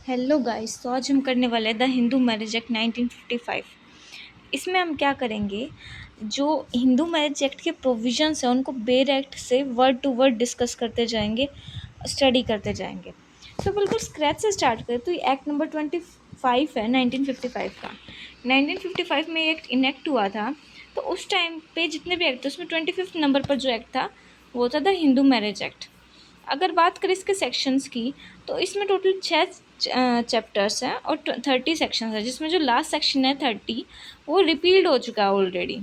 Hello guys. तो आज हम करने वाले हैं द हिंदू मैरिज एक्ट 1955। इसमें हम क्या करेंगे, जो हिंदू मैरिज एक्ट के प्रोविजंस हैं उनको बेर एक्ट से वर्ड टू वर्ड डिस्कस करते जाएंगे, स्टडी करते जाएंगे। तो बिल्कुल स्क्रैच से स्टार्ट करें तो ये एक्ट नंबर 25 है 1955 का। 1955 में एक्ट इनेक्ट हुआ था। तो उस टाइम पे जितने भी एक्ट थे उसमें 25th नंबर पर जो एक्ट था वो था द हिंदू मैरिज एक्ट। अगर बात करें इसके सेक्शंस की तो इसमें टोटल 6 चैप्टर्स हैं और 30 सेक्शंस हैं, जिसमें जो लास्ट सेक्शन है 30 वो रिपील्ड हो चुका है ऑलरेडी।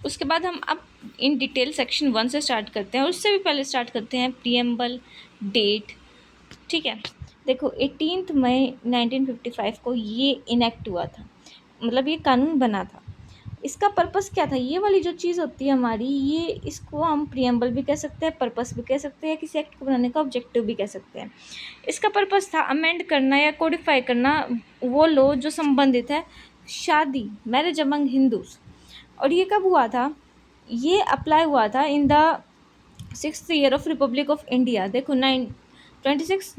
उसके बाद हम अब इन डिटेल सेक्शन 1 से स्टार्ट करते हैं और उससे भी पहले स्टार्ट करते हैं प्रीएम्बल डेट। ठीक है, देखो 18 मई 1955 को ये इनेक्ट हुआ था, मतलब ये कानून बना था। इसका पर्पस क्या था, ये वाली जो चीज़ होती है हमारी, ये इसको हम प्रीएम्बल भी कह सकते हैं, पर्पस भी कह सकते हैं, किसी एक्ट को बनाने का ऑब्जेक्टिव भी कह सकते हैं। इसका पर्पस था अमेंड करना या कोडिफाई करना वो लॉ जो संबंधित है शादी, मैरिज अमंग हिंदूज। और ये कब हुआ था, ये अप्लाई हुआ था in the 6th year of Republic of India. देखो 26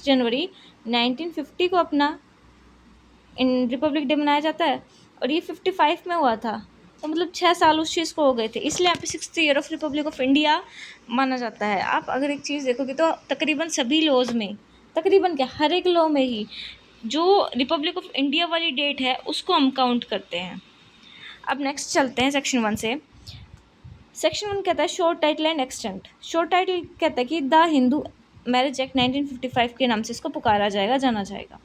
जनवरी 1950 को अपना इन रिपब्लिक डे मनाया जाता है और ये 55 में हुआ था। तो मतलब 6 साल उस चीज़ को हो गए थे, इसलिए यहाँ पे 6th year of Republic of India माना जाता है। आप अगर एक चीज़ देखोगे तो तकरीबन सभी लॉज में, तकरीबन क्या हर एक लॉ में ही जो रिपब्लिक ऑफ इंडिया वाली डेट है उसको हम काउंट करते हैं। अब नेक्स्ट चलते हैं सेक्शन 1 से। सेक्शन 1 कहता है short title and extent. Short title कहता है कि द हिंदू मैरिज एक्ट 1955 के नाम से इसको पुकारा जाएगा, जाना जाएगा।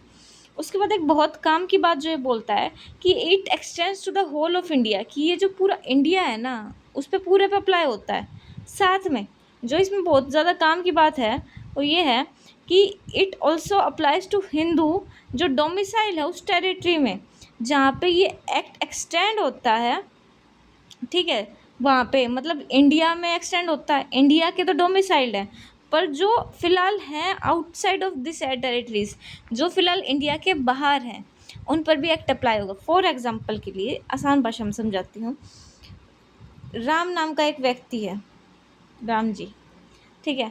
उसके बाद एक बहुत काम की बात जो ये बोलता है कि it extends to the whole of India, कि ये जो पूरा इंडिया है ना उस पर पूरे पे अप्लाई होता है। साथ में जो इसमें बहुत ज़्यादा काम की बात है वो ये है कि it also applies to Hindu जो डोमिसाइल है उस टेरिटरी में जहाँ पे ये एक्ट एक्सटेंड होता है। ठीक है, वहाँ पे मतलब इंडिया में एक्सटेंड होता है, इंडिया के तो डोमिसाइल्ड है, पर जो फिलहाल हैं आउटसाइड ऑफ दिस टेरिटरीज, जो फिलहाल इंडिया के बाहर हैं, उन पर भी एक्ट अप्लाई होगा। फॉर एग्जांपल के लिए आसान भाषा में समझाती हूँ। राम नाम का एक व्यक्ति है, राम जी, ठीक है,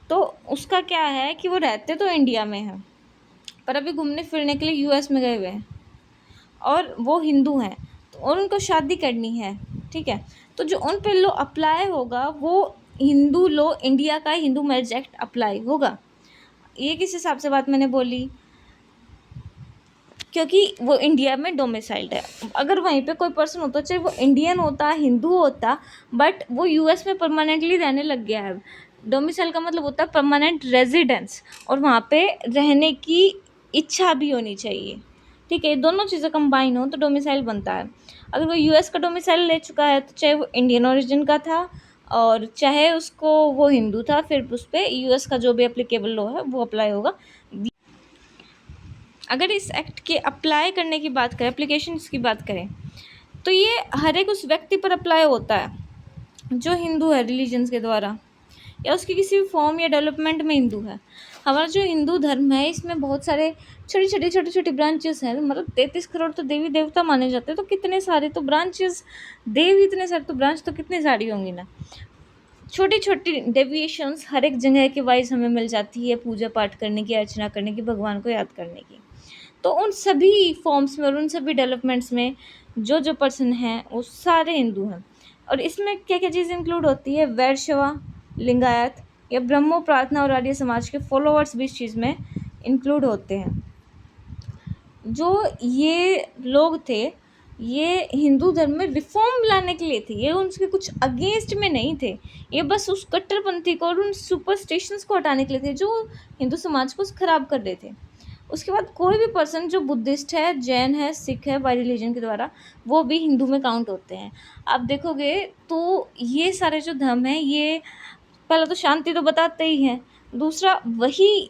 तो उसका क्या है कि वो रहते तो इंडिया में हैं पर अभी घूमने फिरने के लिए यूएस में गए हुए हैं और वो हिंदू हैं, तो और उनको शादी करनी है। ठीक है, तो जो उन पर लॉ अप्लाई होगा वो हिंदू लॉ, इंडिया का हिंदू मैरिज एक्ट अप्लाई होगा। ये किस हिसाब से बात मैंने बोली, क्योंकि वो इंडिया में डोमिसाइल्ड है। अगर वहीं पे कोई पर्सन होता, चाहे वो इंडियन होता, हिंदू होता, बट वो यूएस में परमानेंटली रहने लग गया है। डोमिसाइल का मतलब होता है परमानेंट रेजिडेंस, और वहाँ पे रहने की इच्छा भी होनी चाहिए। ठीक है, दोनों चीज़ें कंबाइन हो तो डोमिसाइल बनता है। अगर वो यूएस का डोमिसाइल ले चुका है तो चाहे वो इंडियन ओरिजिन का था और चाहे उसको वो हिंदू था, फिर उस पर यूएस का जो भी एप्लीकेबल लॉ है वो अप्लाई होगा। अगर इस एक्ट के अप्लाई करने की बात करें, एप्लीकेशन की बात करें, तो ये हर एक उस व्यक्ति पर अप्लाई होता है जो हिंदू है रिलीजन्स के द्वारा या उसकी किसी भी फॉर्म या डेवलपमेंट में हिंदू है। हमारा जो हिंदू धर्म है इसमें बहुत सारे छोटी छोटी ब्रांचेस हैं, मतलब 33 करोड़ तो देवी देवता माने जाते हैं, तो कितने सारे तो ब्रांचेस, देव इतने सारे तो ब्रांच तो कितनी सारी होंगी ना। छोटी छोटी डेविएशंस हर एक जगह के वाइज हमें मिल जाती है, पूजा पाठ करने की, अर्चना करने की, भगवान को याद करने की। तो उन सभी फॉर्म्स में और उन सभी डेवलपमेंट्स में जो जो पर्सन हैं वो सारे हिंदू हैं। और इसमें क्या क्या चीज़ इंक्लूड होती है, वैष्णवा, लिंगायत या ब्रह्मो, प्रार्थना और आर्य समाज के फॉलोअर्स भी इस चीज़ में इंक्लूड होते हैं। जो ये लोग थे ये हिंदू धर्म में रिफॉर्म लाने के लिए थे, ये उनके कुछ अगेंस्ट में नहीं थे, ये बस उस कट्टरपंथी को और उन सुपरस्टिशंस को हटाने के लिए थे जो हिंदू समाज को ख़राब कर रहे थे। उसके बाद कोई भी पर्सन जो बुद्धिस्ट है, जैन है, सिख है, बाई रिलीजन के द्वारा, वो भी हिंदू में काउंट होते हैं। आप देखोगे तो ये सारे जो धर्म हैं ये पहला तो शांति तो बताते ही हैं, दूसरा वही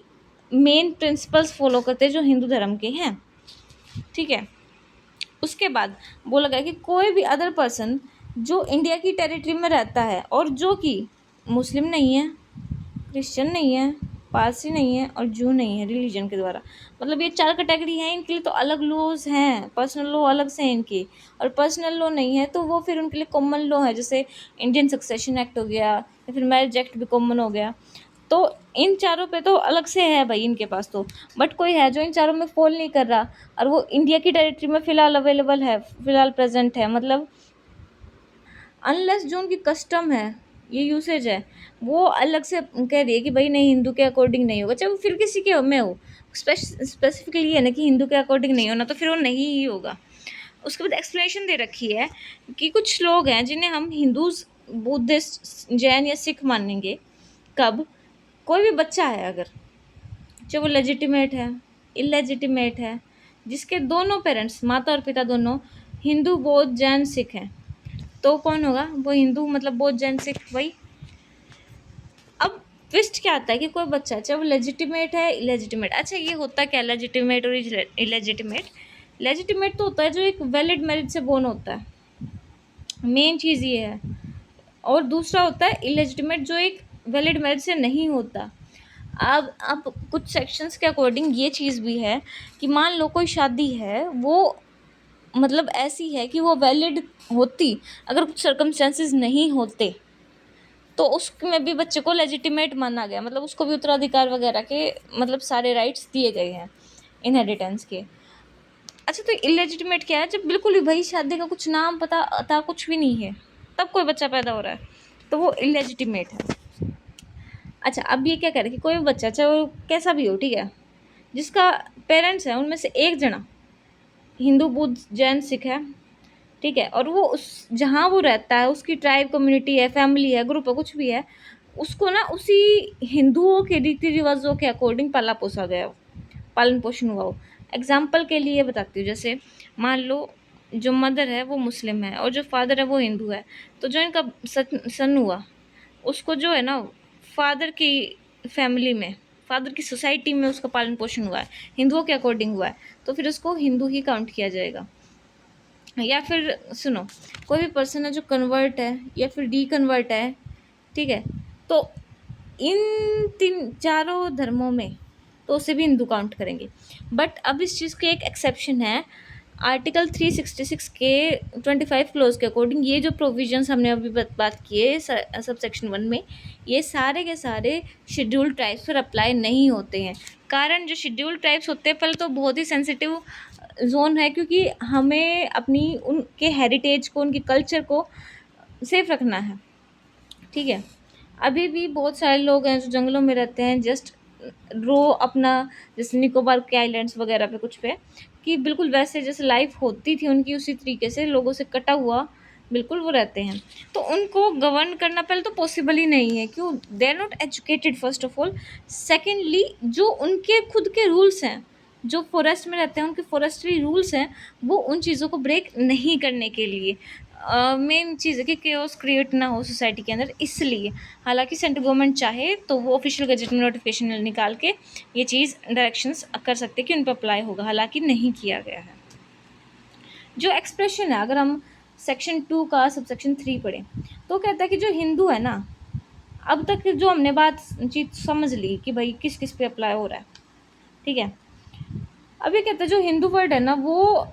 मेन प्रिंसिपल्स फॉलो करते हैं जो हिंदू धर्म के हैं। ठीक है, उसके बाद बोला गया कि कोई भी अदर पर्सन जो इंडिया की टेरिटरी में रहता है और जो कि मुस्लिम नहीं है, क्रिश्चियन नहीं है, पारसी नहीं है और जू नहीं है रिलीजन के द्वारा, मतलब ये 4 कैटेगरी हैं, इनके लिए तो अलग लॉज हैं, पर्सनल लॉ अलग से हैं इनकी, और पर्सनल लॉ नहीं है तो वो फिर उनके लिए कॉमन लॉ है, जैसे इंडियन सक्सेशन एक्ट हो गया या फिर मैरिज एक्ट भी कॉमन हो गया। तो इन चारों पे तो अलग से है भाई इनके पास तो, बट कोई है जो इन चारों में फॉल नहीं कर रहा और वो इंडिया की टेरिटरी में फ़िलहाल अवेलेबल है, फ़िलहाल प्रेजेंट है। मतलब अनलेस जो उनकी कस्टम है, ये यूसेज है, वो अलग से कह रही है कि भाई नहीं हिंदू के अकॉर्डिंग नहीं होगा, चाहे वो फिर किसी के में हो, स्पेसिफिकली है ना कि हिंदू के अकॉर्डिंग नहीं होना, तो फिर वो नहीं ही होगा। उसके बाद एक्सप्लेनेशन दे रखी है कि कुछ लोग हैं जिन्हें हम हिंदूज, बुद्धिस्ट, जैन या सिख मानेंगे कब, कोई भी बच्चा है अगर, चाहे वो लेजिटिमेट है, इलेजिटिमेट है, जिसके दोनों पेरेंट्स, माता और पिता दोनों हिंदू, बौद्ध, जैन, सिख हैं, तो कौन होगा वो हिंदू, मतलब बौद्ध, जैन, सिख वही। अब ट्विस्ट क्या आता है कि कोई बच्चा चाहे वो लेजिटिमेट है, इलेजिटिमेट, अच्छा ये होता क्या लेजिटिमेट और इलेजिटिमेट? लेजिटिमेट तो होता है जो एक वैलिड मेरिट से बोर्न होता है, मेन चीज़ ये है। और दूसरा होता है इलेजिटिमेट जो एक वैलिड मेरिट से नहीं होता। अब कुछ सेक्शंस के अकॉर्डिंग ये चीज़ भी है कि मान लो कोई शादी है, वो मतलब ऐसी है कि वो वैलिड होती अगर कुछ सर्कमस्टेंसेस नहीं होते, तो उसमें भी बच्चे को लेजिटिमेट माना गया, मतलब उसको भी उत्तराधिकार वगैरह के मतलब सारे राइट्स दिए गए हैं इनहेरिटेंस के। अच्छा, तो इलेजिटिमेट क्या है? जब बिल्कुल ही भाई शादी का कुछ नाम पता अता कुछ भी नहीं है, तब कोई बच्चा पैदा हो रहा है, तो वो इलेजिटिमेट है। अच्छा, अब ये क्या कह रहे हैं कि कोई भी बच्चा चाहे वो कैसा भी हो, ठीक है, जिसका पेरेंट्स हैं उनमें से एक जना हिंदू, बुद्ध, जैन, सिख है, ठीक है, और वो उस जहाँ वो रहता है उसकी ट्राइब, कम्युनिटी है, फैमिली है, ग्रुप है, कुछ भी है, उसको ना उसी हिंदुओं के रीति रिवाजों के अकॉर्डिंग पाला पोसा गया हो, पालन पोषण हुआ हो। एग्जाम्पल के लिए बताती हूँ, जैसे मान लो जो मदर है वो मुस्लिम है और जो फादर है वो हिंदू है, तो जो इनका सन हुआ उसको जो है ना फादर की फैमिली में, फादर की सोसाइटी में उसका पालन पोषण हुआ है, हिंदुओं के अकॉर्डिंग हुआ है, तो फिर उसको हिंदू ही काउंट किया जाएगा। या फिर सुनो, कोई भी पर्सन है जो कन्वर्ट है या फिर डी कन्वर्ट है, ठीक है, तो इन तीन चारों धर्मों में तो उसे भी हिंदू काउंट करेंगे। बट अब इस चीज़ की एक एक्सेप्शन है, आर्टिकल 366 के 25 क्लोज के अकॉर्डिंग ये जो प्रोविजंस हमने अभी बात की है सब सेक्शन 1 में, ये सारे के सारे शेड्यूल्ड ट्राइब्स पर अप्लाई नहीं होते हैं। कारण जो शेड्यूल्ड ट्राइब्स होते हैं पहले तो बहुत ही सेंसिटिव जोन है, क्योंकि हमें अपनी उनके हेरिटेज को, उनके कल्चर को सेफ रखना है, ठीक है। अभी भी बहुत सारे लोग हैं जो जंगलों में रहते हैं, जस्ट रो अपना, जैसे निकोबार के आइलैंड्स वगैरह पे कुछ पे, कि बिल्कुल वैसे जैसे लाइफ होती थी उनकी उसी तरीके से लोगों से कटा हुआ बिल्कुल वो रहते हैं, तो उनको गवर्न करना पहले तो पॉसिबल ही नहीं है, क्यों? They are not educated first of all. Secondly जो उनके खुद के रूल्स हैं, जो फॉरेस्ट में रहते हैं उनके फॉरेस्ट्री रूल्स हैं, वो उन चीज़ों को ब्रेक नहीं करने के लिए मेन चीज़ है कि केओस क्रिएट ना हो सोसाइटी के अंदर, इसलिए हालांकि सेंट्रल गवर्नमेंट चाहे तो वो ऑफिशियल गजट में नोटिफिकेशन निकाल के ये चीज़ डायरेक्शंस कर सकते हैं कि उन पर अप्लाई होगा, हालांकि नहीं किया गया है। जो एक्सप्रेशन है, अगर हम सेक्शन 2 का सब सेक्शन 3 पढ़ें तो कहता है कि जो हिंदू है ना, अब तक जो हमने बात चीज समझ ली कि भाई किस किस पे अप्लाई हो रहा है, ठीक है। अब ये कहता है जो हिंदू वर्ड है ना, वो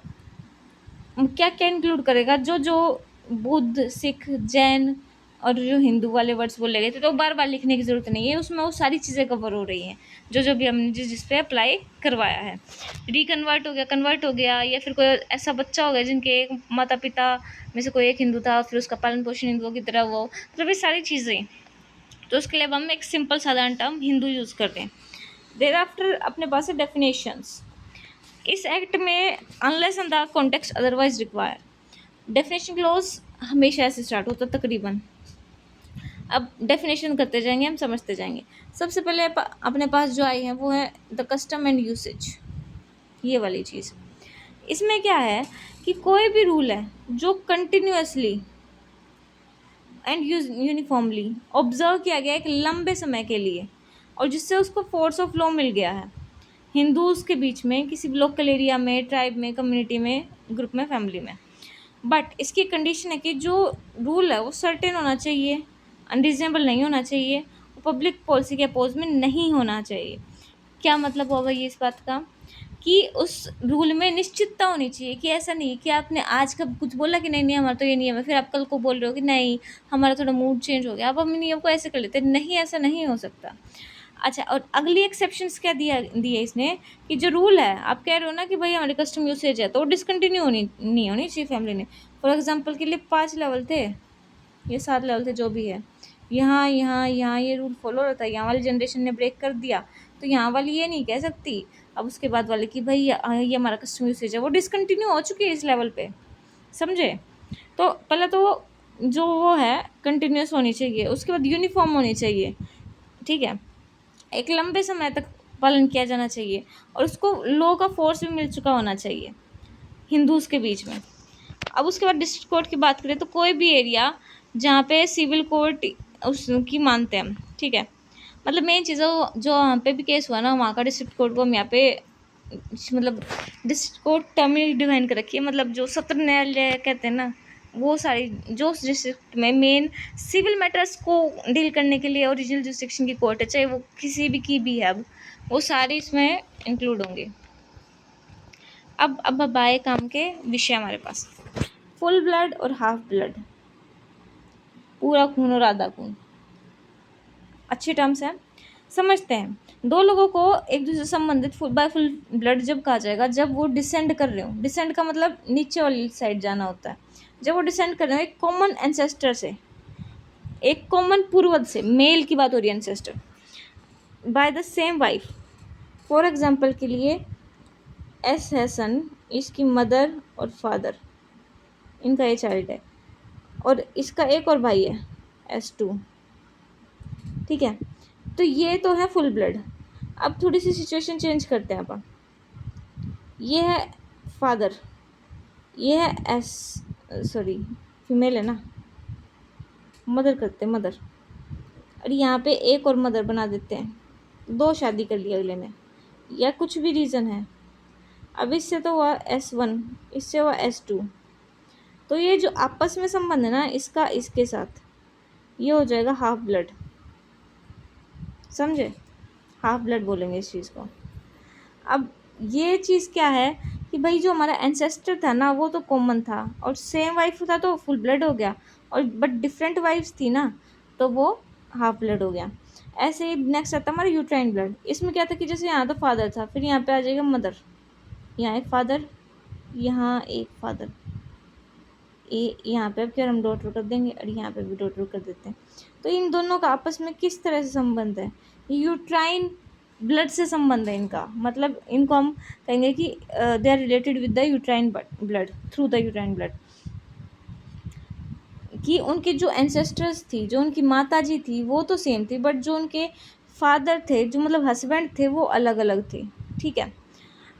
क्या क्या इंक्लूड करेगा, जो जो बुद्ध, सिख, जैन और जो हिंदू वाले वर्ड्स बोले गए थे, तो बार बार लिखने की ज़रूरत नहीं है, उसमें वो सारी चीज़ें कवर हो रही हैं जो जो भी हमने जिस पे अप्लाई करवाया है। रिकन्वर्ट हो गया, कन्वर्ट हो गया, या फिर कोई ऐसा बच्चा हो गया जिनके एक माता पिता में से कोई एक हिंदू था, फिर उसका पालन पोषण हिंदुओं की तरह वो, मतलब ये सारी चीज़ें, तो उसके लिए अब हम एक सिंपल साधारण टर्म हिंदू यूज़ करते हैं। देर आफ्टर अपने पास है डेफिनेशंस। इस एक्ट में unless and the context otherwise require, definition close हमेशा ऐसे स्टार्ट होता है तकरीबन। अब डेफिनेशन करते जाएंगे, हम समझते जाएंगे। सबसे पहले अपने पास जो आई है वो है द कस्टम एंड यूसेज, ये वाली चीज़। इसमें क्या है कि कोई भी रूल है जो कंटिन्यूसली एंड यूनिफॉर्मली ऑब्जर्व किया गया एक लंबे समय के लिए, और जिससे उसको फोर्स ऑफ लॉ मिल गया है हिंदूज़ के बीच में, किसी लोकल एरिया में, ट्राइब में, कम्युनिटी में, ग्रुप में, फैमिली में। बट इसकी कंडीशन है कि जो रूल है वो सर्टेन होना चाहिए, अनरीजनेबल नहीं होना चाहिए, वो पब्लिक पॉलिसी के अपोज में नहीं होना चाहिए। क्या मतलब होगा ये इस बात का कि उस रूल में निश्चितता होनी चाहिए, कि ऐसा नहीं कि आपने आज कब कुछ बोला कि नहीं नहीं हमारा तो ये नियम है, फिर आप कल को बोल रहे हो कि नहीं हमारा थोड़ा मूड चेंज हो गया, अब हम नियम को ऐसे कर लेते हैं, नहीं, ऐसा नहीं हो सकता। अच्छा, और अगली एक्सेप्शंस क्या दिया इसने, कि जो रूल है आप कह रहे हो ना कि भाई हमारे कस्टम यूसेज है तो वो डिसकंटिन्यू नहीं होनी चाहिए फैमिली ने। फॉर एग्जांपल के लिए 5 लेवल थे, ये 7 लेवल थे जो भी है, यहाँ यहाँ यहाँ ये रूल फॉलो होता है, यहाँ वाली जनरेशन ने ब्रेक कर दिया तो यहाँ वाली ये नहीं कह सकती अब उसके बाद वाले कि भाई ये हमारा कस्टम यूसेज है, वो डिसकंटिन्यू हो चुकी है इस लेवल पे, समझे। तो पहले तो जो वो है कंटिन्यूस होनी चाहिए, उसके बाद यूनिफॉर्म होनी चाहिए, ठीक है, एक लंबे समय तक पालन किया जाना चाहिए, और उसको लॉ का फोर्स भी मिल चुका होना चाहिए हिंदूज के बीच में। अब उसके बाद डिस्ट्रिक्ट कोर्ट की बात करें तो कोई भी एरिया जहाँ पे सिविल कोर्ट उसकी मानते हैं, ठीक है, मतलब मेन चीज़ जो वहाँ पे भी केस हुआ ना वहाँ का डिस्ट्रिक्ट कोर्ट को हम यहाँ पे मतलब डिस्ट्रिक्ट कोर्ट टर्मिनल डिवाइन कर रखी है, मतलब जो सत्र न्यायालय कहते हैं ना, वो सारी जो डिस्ट्रिक्ट में मेन सिविल मैटर्स को डील करने के लिए ओरिजिनल जुरिस्डिक्शन की कोर्ट है, चाहे वो किसी भी की भी है, अब वो सारी इसमें इंक्लूड होंगे। अब आए काम के विषय हमारे पास, फुल ब्लड और हाफ ब्लड, पूरा खून और आधा खून, अच्छी टर्म्स है, समझते हैं। दो लोगों को एक दूसरे से संबंधित बाय फुल ब्लड जब कहा जाएगा जब वो डिसेंड कर रहे हो, डिसेंड का मतलब नीचे वाली साइड जाना होता है, जब वो डिसेंड कर रहे हो एक कॉमन एंसेस्टर से, एक कॉमन पूर्वज से, मेल की बात हो रही है ancestor, by the same wife. For example के लिए एस है सन, इसकी मदर और फादर, इनका ये चाइल्ड है, और इसका एक और भाई है S2, ठीक है, तो ये तो है फुल ब्लड। अब थोड़ी सी सिचुएशन चेंज करते हैं अपन, ये है फादर, ये है सॉरी फीमेल है ना, मदर करते हैं मदर, और यहाँ पे एक और मदर बना देते हैं, दो शादी कर लिया अगले ने, या कुछ भी रीज़न है। अब इससे तो हुआ S1, इससे हुआ S2, तो ये जो आपस में संबंध है ना इसका इसके साथ, ये हो जाएगा हाफ ब्लड, समझे, हाफ ब्लड बोलेंगे इस चीज़ को। अब ये चीज़ क्या है कि भाई जो हमारा एंसेस्टर था ना वो तो कॉमन था, और सेम वाइफ था तो फुल ब्लड हो गया, और बट डिफरेंट वाइफ्स थी ना तो वो हाफ ब्लड हो गया। ऐसे ही नेक्स्ट आता हमारा यूट्राइन ब्लड, इसमें क्या था कि जैसे यहाँ तो फादर था, फिर यहाँ पे आ जाएगा मदर, यहाँ एक फादर, यहाँ एक फादर, यहाँ पे अब क्या हम डॉटर कर देंगे, और यहाँ पे भी डॉटर कर देते हैं। तो इन दोनों का आपस में किस तरह से संबंध है, यूट्राइन ब्लड से संबंध है इनका, मतलब इनको हम कहेंगे कि they are related with the uterine blood, through the uterine blood, कि उनके जो एंसेस्टर्स थी, जो उनकी माता जी थी वो तो सेम थी, बट जो उनके फादर थे, जो मतलब हस्बैंड थे, वो अलग अलग थे, ठीक है।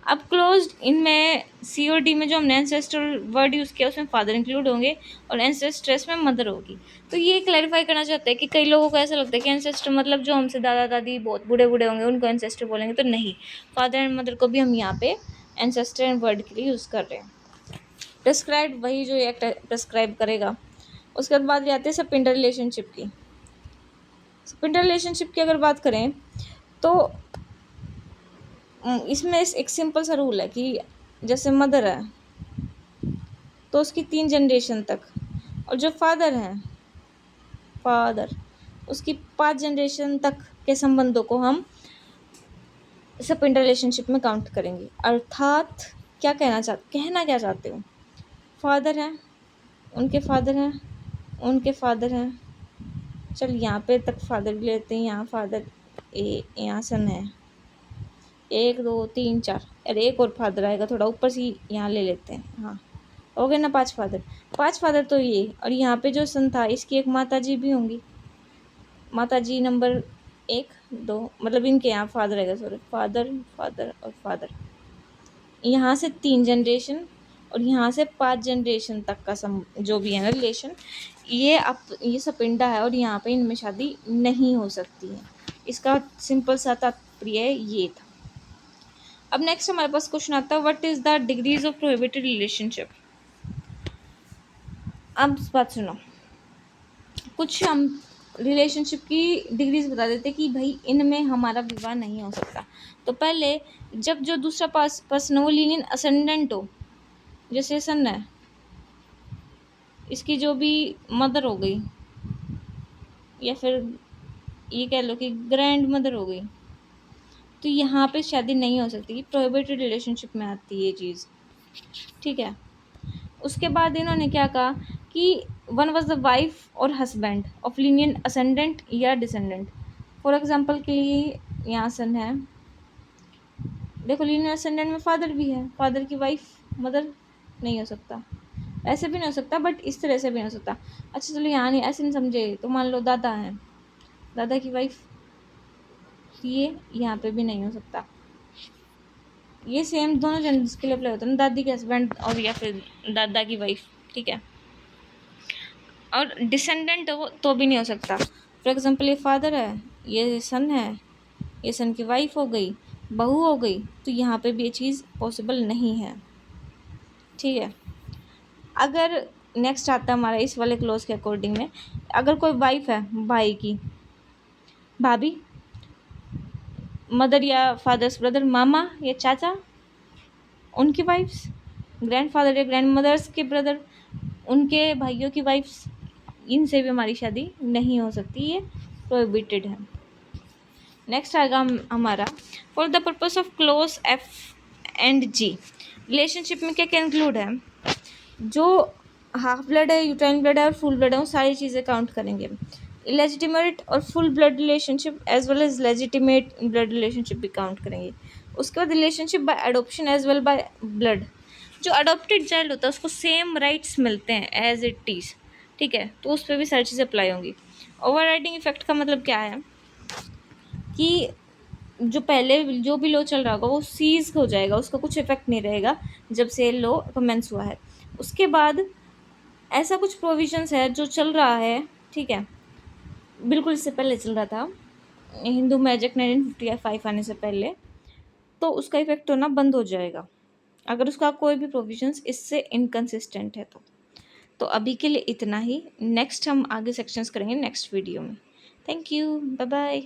अब क्लोज्ड इनमें COD में जो हमने एंसेस्टर वर्ड यूज़ किया उसमें फादर इंक्लूड होंगे, और एंसेस्ट्रेस में मदर होगी। तो ये क्लैरिफाई करना चाहते हैं कि कई लोगों को ऐसा लगता है कि एंसेस्टर मतलब जो हमसे दादा दादी बहुत बूढ़े बूढ़े होंगे उनको एंसेस्टर बोलेंगे, तो नहीं, फादर एंड मदर को भी हम यहाँ पे एंसेस्टर एंड वर्ड के लिए यूज़ कर रहे हैं। प्रेस्क्राइब वही जो एक्ट प्रेस्क्राइब करेगा। उसके बाद बात आती है सपिंडर रिलेशनशिप की। सपिंडर रिलेशनशिप की अगर बात करें तो इसमें एक सिंपल सा रूल है कि जैसे मदर है तो उसकी 3 जनरेशन तक, और जो फादर उसकी 5 जनरेशन तक के संबंधों को हम सपिंडर रिलेशनशिप में काउंट करेंगे। अर्थात क्या कहना चाहते हो, फादर हैं, उनके फादर हैं, उनके फादर हैं, चल यहाँ पे तक फादर भी लेते हैं, यहाँ फादर यहाँ सन है 1 2 3 4, अरे एक और फादर आएगा थोड़ा ऊपर से, यहाँ ले लेते हैं, हाँ हो गए ना 5 फादर तो ये, और यहाँ पे जो सन था इसकी एक माता जी भी होंगी, माता जी नंबर 1 2, मतलब इनके यहाँ फादर आएगा, सॉरी फादर और फादर, यहाँ से 3 जनरेशन और यहाँ से 5 जनरेशन तक का जो भी है ना रिलेशन, ये सपिंडा है, और यहाँ पे इनमें शादी नहीं हो सकती है। इसका सिंपल सा तात्पर्य ये था। अब नेक्स्ट हमारे पास क्वेश्चन आता है, what is the degrees of prohibited relationship. अब बात सुनो, कुछ हम रिलेशनशिप की डिग्रीज बता देते कि भाई इनमें हमारा विवाह नहीं हो सकता। तो पहले जब जो दूसरा पर्सन वो लीनियन असेंडेंट हो, जैसे सन है, इसकी जो भी मदर हो गई या फिर ये कह लो कि ग्रैंड मदर हो गई, तो यहाँ पे शादी नहीं हो सकती, प्रोहिबिटेड रिलेशनशिप में आती है ये चीज़, ठीक है। उसके बाद इन्होंने क्या कहा कि वन वॉज द वाइफ और हस्बैंड ऑफ लीनियन असेंडेंट या डिसेंडेंट। फॉर एग्जाम्पल के लिए यहाँ सन है, देखो लीनियर असेंडेंट में फादर भी है, फादर की वाइफ मदर नहीं हो सकता, ऐसे भी नहीं हो सकता, बट इस तरह से भी नहीं हो सकता। अच्छा चलो यहाँ नहीं, ऐसे नहीं समझे, तो मान लो दादा है, दादा की वाइफ, ये यहाँ पे भी नहीं हो सकता। ये सेम दोनों जेंडर्स के लिए अप्लाई होता है ना, दादी के हस्बैंड और या फिर दादा की वाइफ, ठीक है। और डिसेंडेंट हो तो भी नहीं हो सकता। फॉर एग्जांपल ये फादर है, ये सन है, ये सन की वाइफ हो गई, बहू हो गई, तो यहाँ पे भी ये चीज़ पॉसिबल नहीं है, ठीक है। अगर नेक्स्ट आता है हमारा इस वाले क्लोज के अकॉर्डिंग में, अगर कोई वाइफ है भाई की, भाभी, मदर या फादर्स ब्रदर, मामा या चाचा, उनकी वाइफ्स, ग्रैंडफादर या ग्रैंड मदर्स के ब्रदर, उनके भाइयों की वाइफ्स, इनसे भी हमारी शादी नहीं हो सकती, ये प्रोहिबिटेड है। नेक्स्ट आएगा हमारा for the purpose of close F and G. Relationship में क्या क्या इंक्लूड है, जो हाफ ब्लड है, यूट्राइन ब्लड है और फुल ब्लड है, वो सारी चीज़ें काउंट करेंगे। इलेजिटिमेट और full blood relationship as well as legitimate blood relationship भी काउंट करेंगे। उसके बाद relationship by adoption as well by blood, जो अडॉप्टेड चाइल्ड होता है उसको सेम राइट्स मिलते हैं एज इट इज़, ठीक है, तो उस पर भी सारी चीज़ें अप्लाई होंगी। ओवर राइडिंग इफेक्ट का मतलब क्या है कि जो पहले जो भी लॉ चल रहा होगा वो सीज हो जाएगा, उसका कुछ इफेक्ट नहीं रहेगा जब से लॉ कमेंस हुआ है। उसके बाद ऐसा कुछ प्रोविजंस है जो चल रहा है, ठीक है, बिल्कुल इससे पहले चल रहा था, हिंदू मैजिक 1955 आने से पहले, तो उसका इफेक्ट होना बंद हो जाएगा अगर उसका कोई भी प्रोविजंस इससे इनकंसिस्टेंट है तो अभी के लिए इतना ही। नेक्स्ट हम आगे सेक्शंस करेंगे नेक्स्ट वीडियो में। Thank you, bye bye.